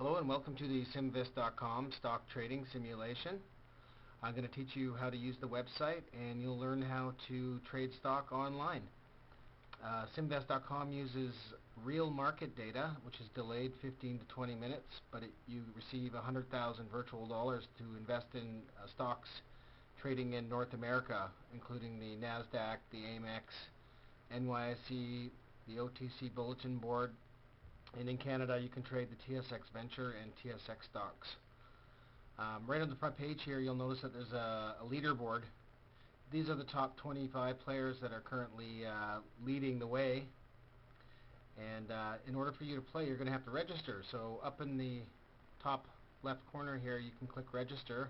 Hello and welcome to the Simvest.com stock trading simulation. I'm going to teach you how to use the website and you'll learn how to trade stock online. Simvest.com uses real market data, which is delayed 15 to 20 minutes, but you receive 100,000 virtual dollars to invest in stocks trading in North America, including the NASDAQ, the AMEX, NYSE, the OTC Bulletin Board, and in Canada you can trade the TSX Venture and TSX stocks. Right on the front page here you'll notice that there's a leaderboard. These are the top 25 players that are currently leading the way, and in order for you to play you're going to have to register. So up in the top left corner here you can click register,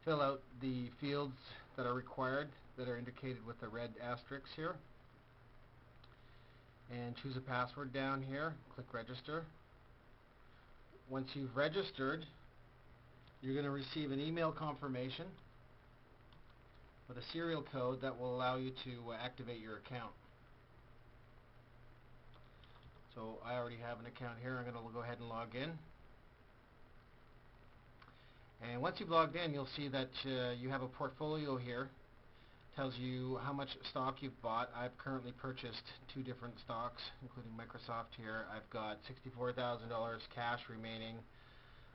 fill out the fields that are required that are indicated with the red asterisks here, and choose a password down here. Click register. Once you've registered, you're going to receive an email confirmation with a serial code that will allow you to activate your account. So I already have an account here. I'm going to go ahead and log in. And once you've logged in, you'll see that you have a portfolio here. Tells you how much stock you've bought. I've currently purchased 2 different stocks, including Microsoft here. I've got $64,000 cash remaining.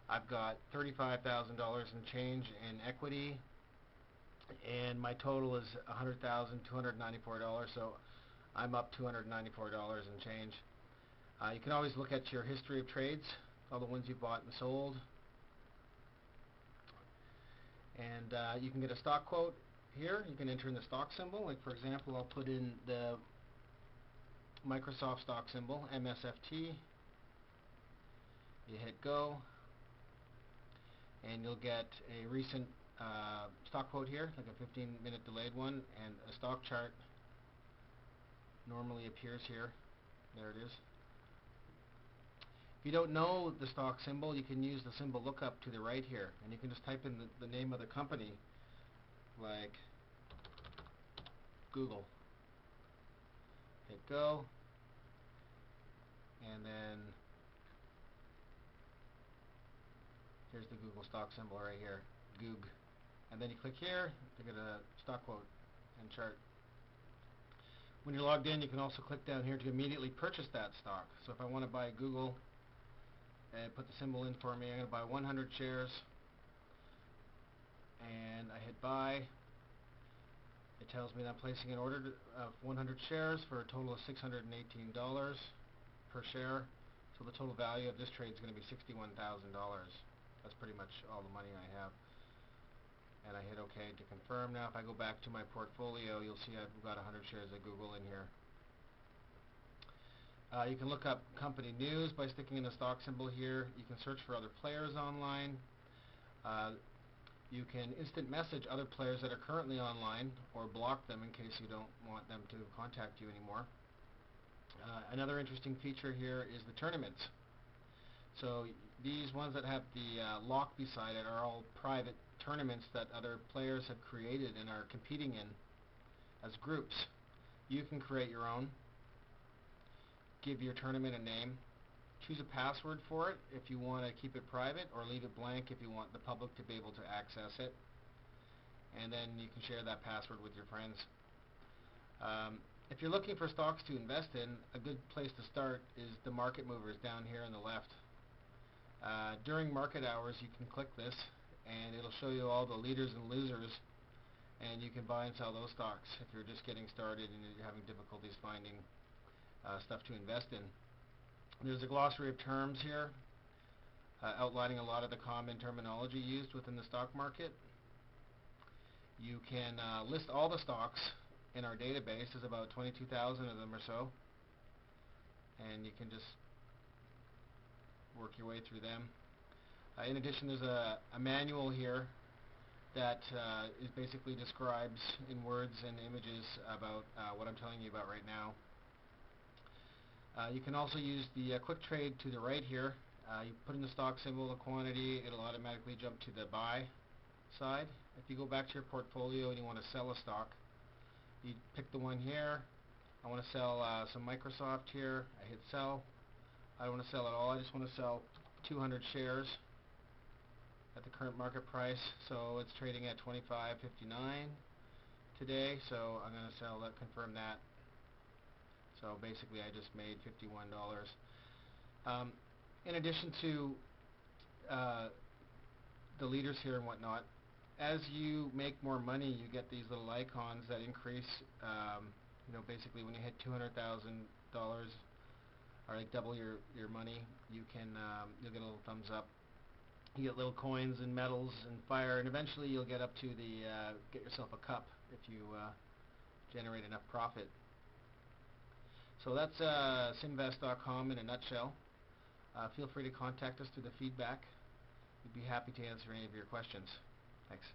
I've got $35,000 in change in equity, and my total is $100,294, so I'm up $294 in change. You can always look at your history of trades, all the ones you've bought and sold, and you can get a stock quote. Here you can enter in the stock symbol. Like for example, I'll put in the Microsoft stock symbol, MSFT. You hit go and you'll get a recent stock quote here, like a 15-minute delayed one, and a stock chart normally appears here. There it is. If you don't know the stock symbol, you can use the symbol lookup to the right here, and you can just type in the name of the company, like Google. Hit go, and then here's the Google stock symbol right here, Goog, and then you click here to get a stock quote and chart. When you're logged in, you can also click down here to immediately purchase that stock. So if I want to buy Google and put the symbol in for me, I'm going to buy 100 shares, and I hit buy. It tells me that I'm placing an order of 100 shares for a total of $618 per share. So the total value of this trade is going to be $61,000. That's pretty much all the money I have. And I hit OK to confirm. Now if I go back to my portfolio, you'll see I've got 100 shares of Google in here. You can look up company news by sticking in the stock symbol here. You can search for other players online. You can instant message other players that are currently online, or block them in case you don't want them to contact you anymore. Another interesting feature here is the tournaments. So these ones that have the lock beside it are all private tournaments that other players have created and are competing in as groups. You can create your own, give your tournament a name, choose a password for it if you want to keep it private, or leave it blank if you want the public to be able to access it, and then you can share that password with your friends. If you're looking for stocks to invest in, a good place to start is the market movers down here on the left. During market hours you can click this and it'll show you all the leaders and losers, and you can buy and sell those stocks if you're just getting started and you're having difficulties finding stuff to invest in. There's a glossary of terms here outlining a lot of the common terminology used within the stock market. You can list all the stocks in our database. There's about 22,000 of them or so, and you can just work your way through them. In addition, there's a manual here that basically describes in words and images about what I'm telling you about right now. You can also use the quick trade to the right here. You put in the stock symbol, the quantity, it'll automatically jump to the buy side. If you go back to your portfolio and you want to sell a stock, you pick the one here. I want to sell some Microsoft here. I hit sell. I don't want to sell at all. I just want to sell 200 shares at the current market price, so it's trading at $25.59 today, so I'm going to sell that, confirm that. So basically I just made $51. In addition to the leaders here and whatnot, as you make more money, you get these little icons that increase. Basically when you hit $200,000 or like double your money, you'll get a little thumbs up. You get little coins and medals and fire, and eventually you'll get up to get yourself a cup if you generate enough profit. So that's Simvest.com in a nutshell. Feel free to contact us through the feedback. We'd be happy to answer any of your questions. Thanks.